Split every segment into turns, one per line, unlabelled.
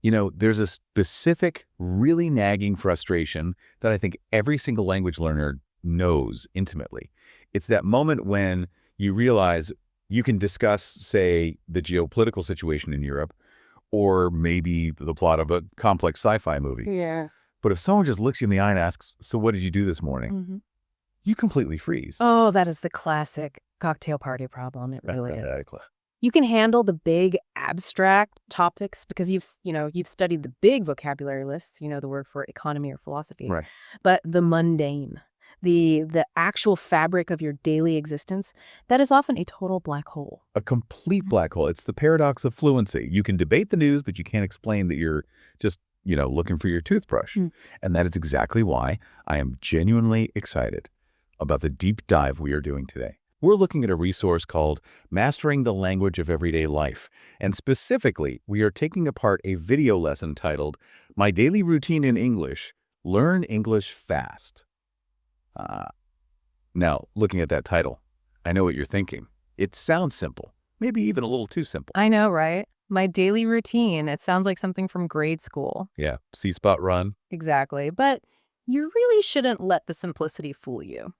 There's a specific, really nagging frustration that I think every single language learner knows intimately. It's that moment when you realize you can discuss, say, the geopolitical situation in Europe, or maybe the plot of a complex sci-fi movie.
Yeah.
But if someone just looks you in the eye and asks, "So what did you do this morning?"
hmm
You completely freeze.
Oh, that is the classic cocktail party problem. It really is.
Exactly.
You can handle the big abstract topics because you've studied the big vocabulary lists, the word for economy or philosophy.
Right.
But the mundane, the actual fabric of your daily existence, that is often a total black hole.
A complete black hole. It's the paradox of fluency. You can debate the news, but you can't explain that you're just, looking for your toothbrush.
Mm.
And that is exactly why I am genuinely excited about the deep dive we are doing today. We're looking at a resource called Mastering the Language of Everyday Life. And specifically, we are taking apart a video lesson titled My Daily Routine in English, Learn English Fast. Now, looking at that title, I know what you're thinking. It sounds simple, maybe even a little too simple.
I know, right? My daily routine. It sounds like something from grade school.
Yeah, C-spot run.
Exactly. But you really shouldn't let the simplicity fool you.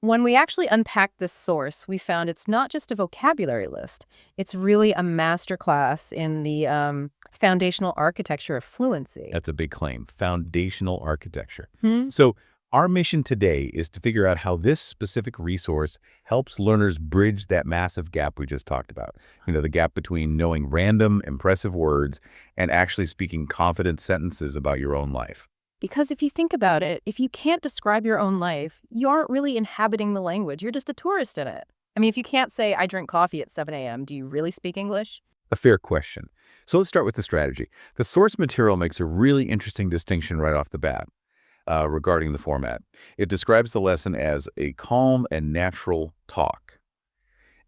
When we actually unpacked this source, we found it's not just a vocabulary list. It's really a masterclass in the foundational architecture of fluency.
That's a big claim, foundational architecture.
Hmm?
So our mission today is to figure out how this specific resource helps learners bridge that massive gap we just talked about. The gap between knowing random, impressive words and actually speaking confident sentences about your own life.
Because if you think about it, if you can't describe your own life, you aren't really inhabiting the language. You're just a tourist in it. I mean, if you can't say, I drink coffee at 7 a.m., do you really speak English?
A fair question. So let's start with the strategy. The source material makes a really interesting distinction right off the bat regarding the format. It describes the lesson as a calm and natural talk.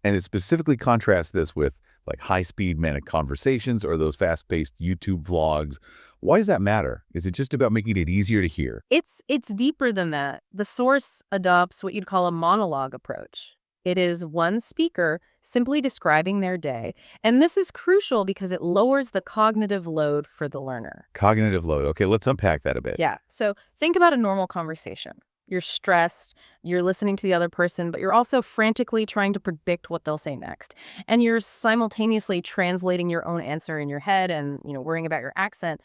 And it specifically contrasts this with like high-speed manic conversations or those fast-paced YouTube vlogs. Why does that matter? Is it just about making it easier to hear?
It's deeper than that. The source adopts what you'd call a monologue approach. It is one speaker simply describing their day. And this is crucial because it lowers the cognitive load for the learner.
Cognitive load. Okay, let's unpack that a bit.
Yeah. So think about a normal conversation. You're stressed, you're listening to the other person, but you're also frantically trying to predict what they'll say next. And you're simultaneously translating your own answer in your head and, worrying about your accent.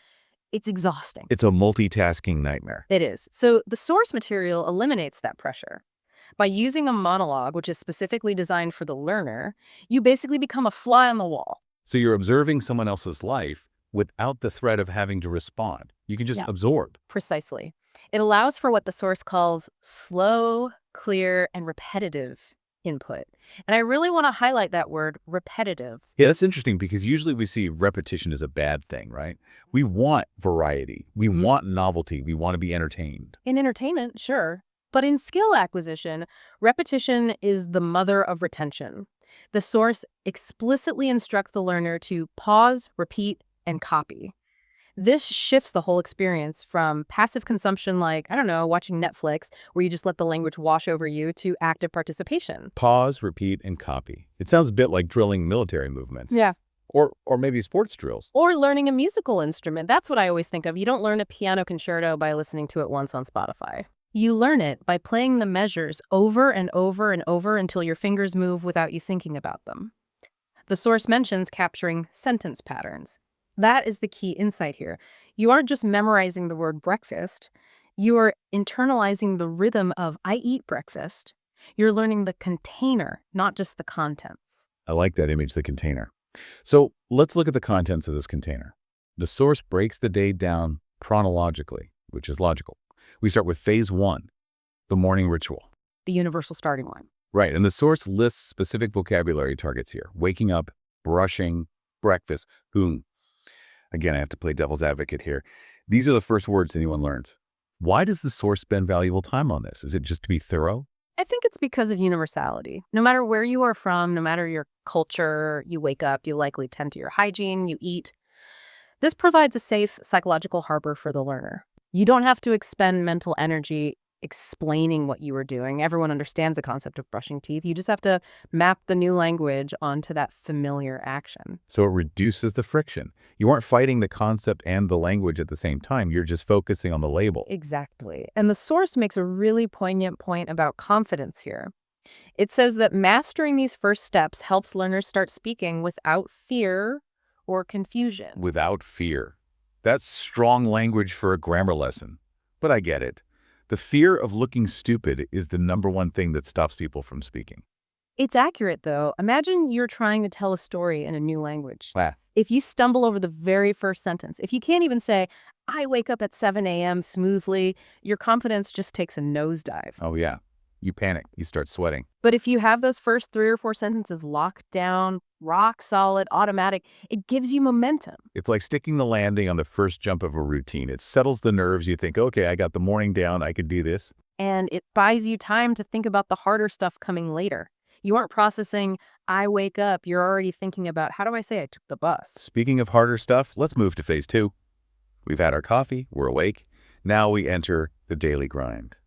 It's exhausting.
It's a multitasking nightmare.
It is. So the source material eliminates that pressure. By using a monologue, which is specifically designed for the learner, you basically become a fly on the wall.
So you're observing someone else's life without the threat of having to respond. You can just absorb.
Precisely. It allows for what the source calls slow, clear, and repetitive input. And I really want to highlight that word, repetitive.
Yeah, that's interesting because usually we see repetition as a bad thing, right? We want variety. We want novelty. We want to be entertained.
In entertainment, sure. But in skill acquisition, repetition is the mother of retention. The source explicitly instructs the learner to pause, repeat, and copy. This shifts the whole experience from passive consumption like, watching Netflix, where you just let the language wash over you, to active participation.
Pause, repeat, and copy. It sounds a bit like drilling military movements.
Yeah.
Or maybe sports drills.
Or learning a musical instrument. That's what I always think of. You don't learn a piano concerto by listening to it once on Spotify. You learn it by playing the measures over and over and over until your fingers move without you thinking about them. The source mentions capturing sentence patterns. That is the key insight here. You aren't just memorizing the word breakfast. You are internalizing the rhythm of I eat breakfast. You're learning the container, not just the contents.
I like that image, the container. So let's look at the contents of this container. The source breaks the day down chronologically, which is logical. We start with phase 1, the morning ritual.
The universal starting line.
Right, and the source lists specific vocabulary targets here. Waking up, brushing, breakfast, Again, I have to play devil's advocate here. These are the first words anyone learns. Why does the source spend valuable time on this? Is it just to be thorough?
I think it's because of universality. No matter where you are from, no matter your culture, you wake up, you likely tend to your hygiene, you eat. This provides a safe psychological harbor for the learner. You don't have to expend mental energy explaining what you were doing. Everyone understands the concept of brushing teeth. You just have to map the new language onto that familiar action.
So it reduces the friction. You aren't fighting the concept and the language at the same time. You're just focusing on the label.
Exactly. And the source makes a really poignant point about confidence here. It says that mastering these first steps helps learners start speaking without fear or confusion.
Without fear. That's strong language for a grammar lesson. But I get it. The fear of looking stupid is the #1 thing that stops people from speaking.
It's accurate, though. Imagine you're trying to tell a story in a new language.
Ah,
If you stumble over the very first sentence, if you can't even say, I wake up at 7 a.m. smoothly, your confidence just takes a nosedive.
oh yeah. You panic. You start sweating.
But if you have those first 3 or 4 sentences locked down, rock solid, automatic, it gives you momentum.
It's like sticking the landing on the first jump of a routine. It settles the nerves. You think, okay, I got the morning down. I could do this.
And it buys you time to think about the harder stuff coming later. You aren't processing, I wake up. You're already thinking about, how do I say I took the bus?
Speaking of harder stuff, let's move to phase 2. We've had our coffee. We're awake. Now we enter the daily grind.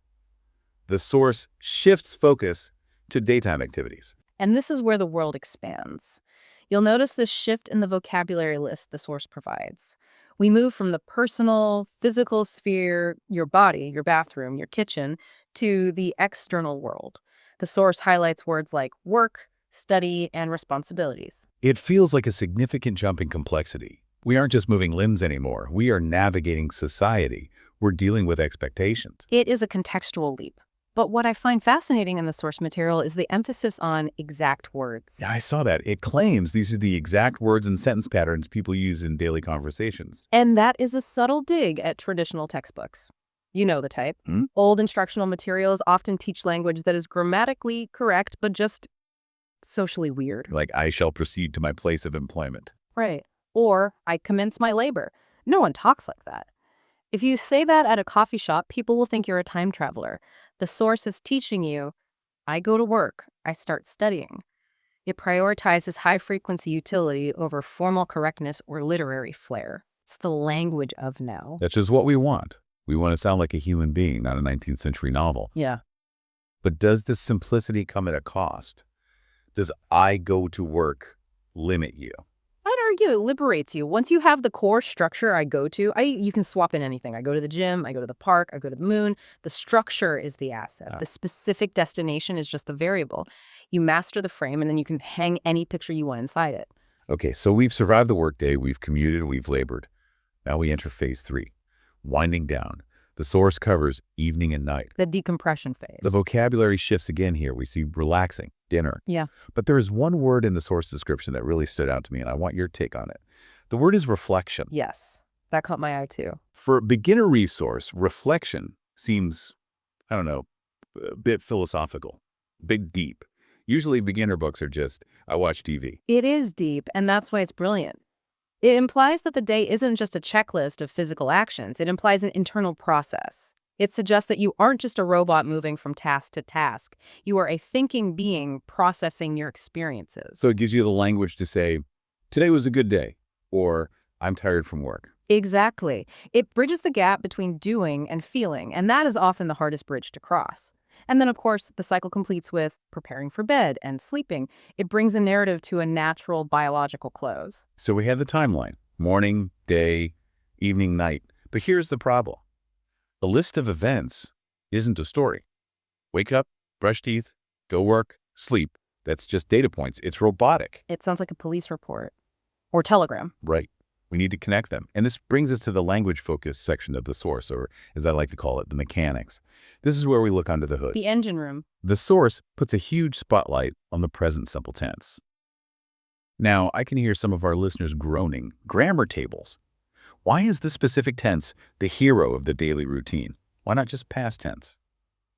The source shifts focus to daytime activities.
And this is where the world expands. You'll notice this shift in the vocabulary list the source provides. We move from the personal, physical sphere, your body, your bathroom, your kitchen, to the external world. The source highlights words like work, study, and responsibilities.
It feels like a significant jump in complexity. We aren't just moving limbs anymore. We are navigating society. We're dealing with expectations.
It is a contextual leap. But what I find fascinating in the source material is the emphasis on exact words.
Yeah, I saw that. It claims these are the exact words and sentence patterns people use in daily conversations.
And that is a subtle dig at traditional textbooks. You know the type. Old instructional materials often teach language that is grammatically correct, but just socially weird.
Like, I shall proceed to my place of employment.
Right. Or, I commence my labor. No one talks like that. If you say that at a coffee shop, people will think you're a time traveler. The source is teaching you, I go to work, I start studying. It prioritizes high-frequency utility over formal correctness or literary flair. It's the language of now.
That's just what we want. We want to sound like a human being, not a 19th century novel.
Yeah.
But does this simplicity come at a cost? Does I go to work limit you?
I'd argue it liberates you. Once you have the core structure I go to, you can swap in anything. I go to the gym, I go to the park, I go to the moon. The structure is the asset. The specific destination is just the variable. You master the frame, and then you can hang any picture you want inside it.
Okay, so we've survived the workday, we've commuted, we've labored. Now we enter phase 3, winding down. The source covers evening and night.
The decompression phase.
The vocabulary shifts again here. We see relaxing, dinner.
Yeah.
But there is one word in the source description that really stood out to me, and I want your take on it. The word is reflection.
Yes. That caught my eye too.
For a beginner resource, reflection seems, I don't know, a bit philosophical, big deep. Usually beginner books are just, I watch TV.
It is deep, and that's why it's brilliant. It implies that the day isn't just a checklist of physical actions. It implies an internal process. It suggests that you aren't just a robot moving from task to task. You are a thinking being processing your experiences.
So it gives you the language to say, today was a good day, or I'm tired from work.
Exactly. It bridges the gap between doing and feeling, and that is often the hardest bridge to cross. And then, of course, the cycle completes with preparing for bed and sleeping. It brings a narrative to a natural biological close.
So we have the timeline, morning, day, evening, night. But here's the problem. The list of events isn't a story. Wake up, brush teeth, go work, sleep. That's just data points. It's robotic.
It sounds like a police report or telegram.
Right. We need to connect them. And this brings us to the language focus section of the source, or as I like to call it, the mechanics. This is where we look under the hood.
The engine room.
The source puts a huge spotlight on the present simple tense. Now, I can hear some of our listeners groaning. Grammar tables. Why is the specific tense the hero of the daily routine? Why not just past tense?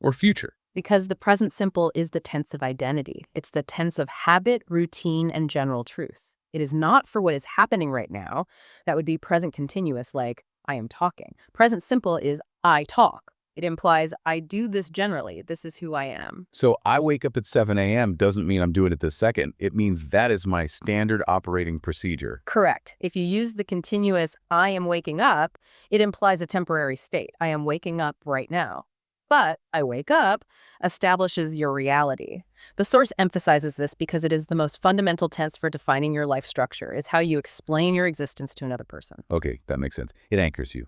Or future?
Because the present simple is the tense of identity. It's the tense of habit, routine, and general truth. It is not for what is happening right now. That would be present continuous, like I am talking. Present simple is I talk. It implies I do this generally. This is who I am.
So I wake up at 7 a.m. doesn't mean I'm doing it this second. It means that is my standard operating procedure.
Correct. If you use the continuous I am waking up, it implies a temporary state. I am waking up right now. But I wake up establishes your reality. The source emphasizes this because it is the most fundamental tense for defining your life structure, is how you explain your existence to another person.
Okay, that makes sense. It anchors you.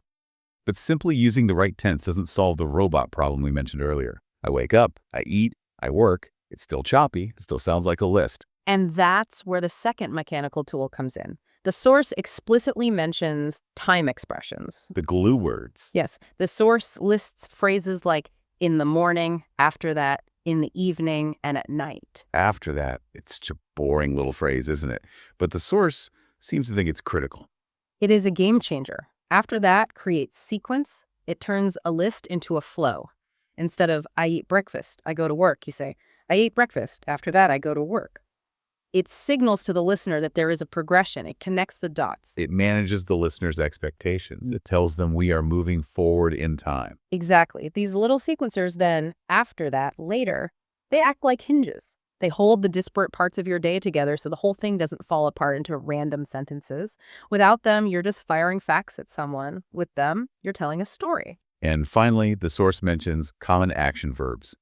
But simply using the right tense doesn't solve the robot problem we mentioned earlier. I wake up, I eat, I work. It's still choppy. It still sounds like a list.
And that's where the second mechanical tool comes in. The source explicitly mentions time expressions.
The glue words.
Yes, the source lists phrases like in the morning, after that, in the evening, and at night.
After that, it's such a boring little phrase, isn't it? But the source seems to think it's critical.
It is a game changer. After that creates sequence. It turns a list into a flow. Instead of I eat breakfast, I go to work, you say, I ate breakfast. After that, I go to work. It signals to the listener that there is a progression. It connects the dots.
It manages the listener's expectations. It tells them we are moving forward in time.
Exactly. These little sequencers then, after that, later, they act like hinges. They hold the disparate parts of your day together so the whole thing doesn't fall apart into random sentences. Without them, you're just firing facts at someone. With them, you're telling a story.
And finally, the source mentions common action verbs.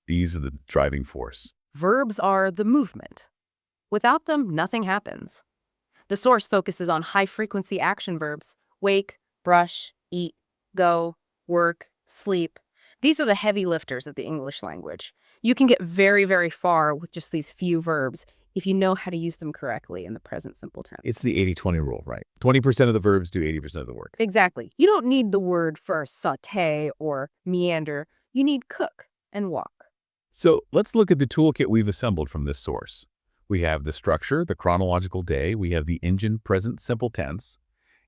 These are the driving force.
Verbs are the movement. Without them, nothing happens. The source focuses on high-frequency action verbs: wake, brush, eat, go, work, sleep. These are the heavy lifters of the English language. You can get very, very far with just these few verbs if you know how to use them correctly in the present simple tense.
It's the 80-20 rule, right? 20% of the verbs do 80% of the work.
Exactly. You don't need the word for saute or meander. You need cook and walk.
So let's look at the toolkit we've assembled from this source. We have the structure, the chronological day, we have the engine present simple tense,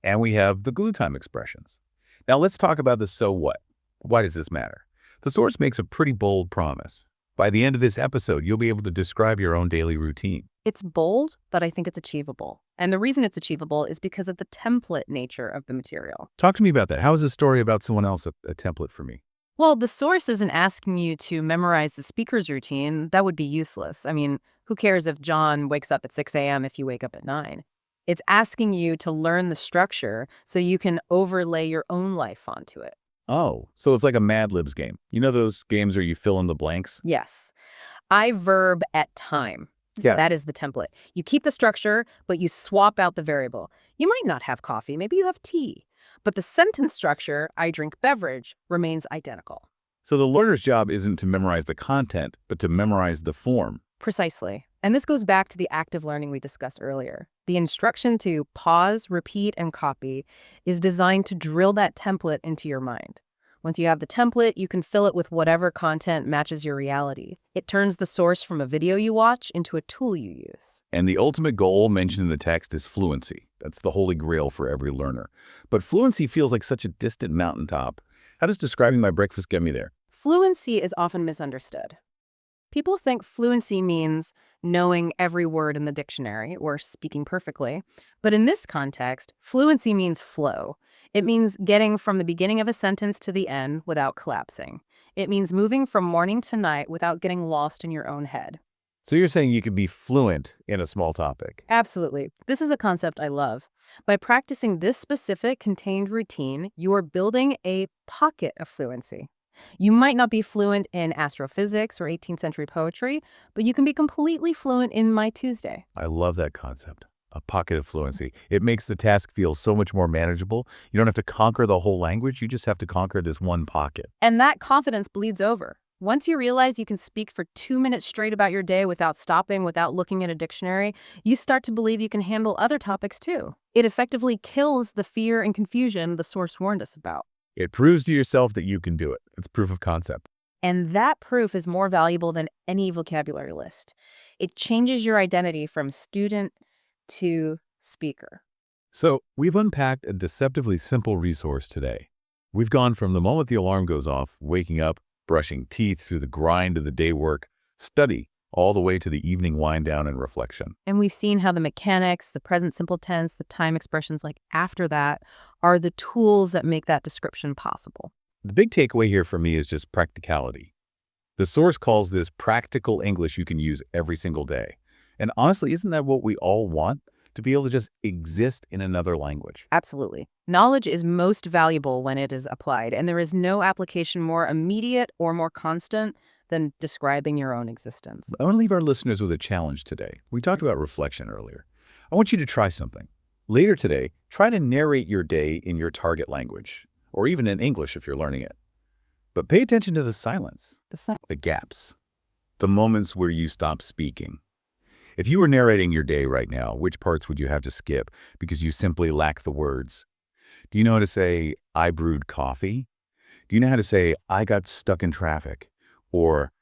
and we have the glue time expressions. Now let's talk about the so what. Why does this matter? The source makes a pretty bold promise. By the end of this episode, you'll be able to describe your own daily routine.
It's bold, but I think it's achievable. And the reason it's achievable is because of the template nature of the material.
Talk to me about that. How is a story about someone else a template for me?
Well, the source isn't asking you to memorize the speaker's routine. That would be useless. I mean, who cares if John wakes up at 6 a.m. if you wake up at 9? It's asking you to learn the structure so you can overlay your own life onto it.
Oh, so it's like a Mad Libs game. You know those games where you fill in the blanks?
Yes. I verb at time.
Yeah.
That is the template. You keep the structure, but you swap out the variable. You might not have coffee. Maybe you have tea. But the sentence structure, I drink beverage, remains identical.
So the learner's job isn't to memorize the content, but to memorize the form.
Precisely. And this goes back to the active learning we discussed earlier. The instruction to pause, repeat, and copy is designed to drill that template into your mind. Once you have the template, you can fill it with whatever content matches your reality. It turns the source from a video you watch into a tool you use.
And the ultimate goal mentioned in the text is fluency. That's the holy grail for every learner. But fluency feels like such a distant mountaintop. How does describing my breakfast get me there?
Fluency is often misunderstood. People think fluency means knowing every word in the dictionary or speaking perfectly. But in this context, fluency means flow. It means getting from the beginning of a sentence to the end without collapsing. It means moving from morning to night without getting lost in your own head.
So you're saying you can be fluent in a small topic.
Absolutely. This is a concept I love. By practicing this specific contained routine, you are building a pocket of fluency. You might not be fluent in astrophysics or 18th century poetry, but you can be completely fluent in My Tuesday.
I love that concept. A pocket of fluency. It makes the task feel so much more manageable. You don't have to conquer the whole language. You just have to conquer this one pocket.
And that confidence bleeds over. Once you realize you can speak for 2 minutes straight about your day without stopping, without looking at a dictionary, you start to believe you can handle other topics too. It effectively kills the fear and confusion the source warned us about.
It proves to yourself that you can do it. It's proof of concept.
And that proof is more valuable than any vocabulary list. It changes your identity from student to speaker.
So we've unpacked a deceptively simple resource today. We've gone from the moment the alarm goes off, waking up, brushing teeth, through the grind of the day work, study, all the way to the evening wind down and reflection.
And we've seen how the mechanics, the present simple tense, the time expressions like after that are the tools that make that description possible.
The big takeaway here for me is just practicality. The source calls this practical English you can use every single day. And honestly, isn't that what we all want? to be able to just exist in another language.
Absolutely. Knowledge is most valuable when it is applied, and there is no application more immediate or more constant than describing your own existence.
I want to leave our listeners with a challenge today. We talked about reflection earlier. I want you to try something. Later today, try to narrate your day in your target language, or even in English if you're learning it. But pay attention to the silence, the gaps, the moments where you stop speaking. If you were narrating your day right now, which parts would you have to skip because you simply lack the words? Do you know how to say, I brewed coffee? Do you know how to say, I got stuck in traffic? Or,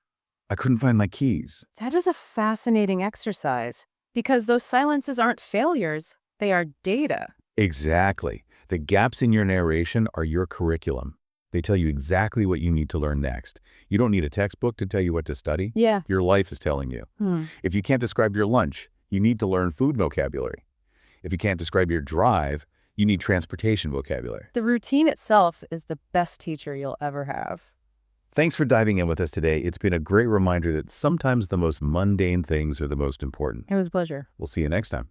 I couldn't find my keys?
That is a fascinating exercise because those silences aren't failures, they are data.
Exactly. The gaps in your narration are your curriculum. They tell you exactly what you need to learn next. You don't need a textbook to tell you what to study.
Yeah.
Your life is telling you. If you can't describe your lunch, you need to learn food vocabulary. If you can't describe your drive, you need transportation vocabulary.
The routine itself is the best teacher you'll ever have.
Thanks for diving in with us today. It's been a great reminder that sometimes the most mundane things are the most important.
It was a pleasure.
We'll see you next time.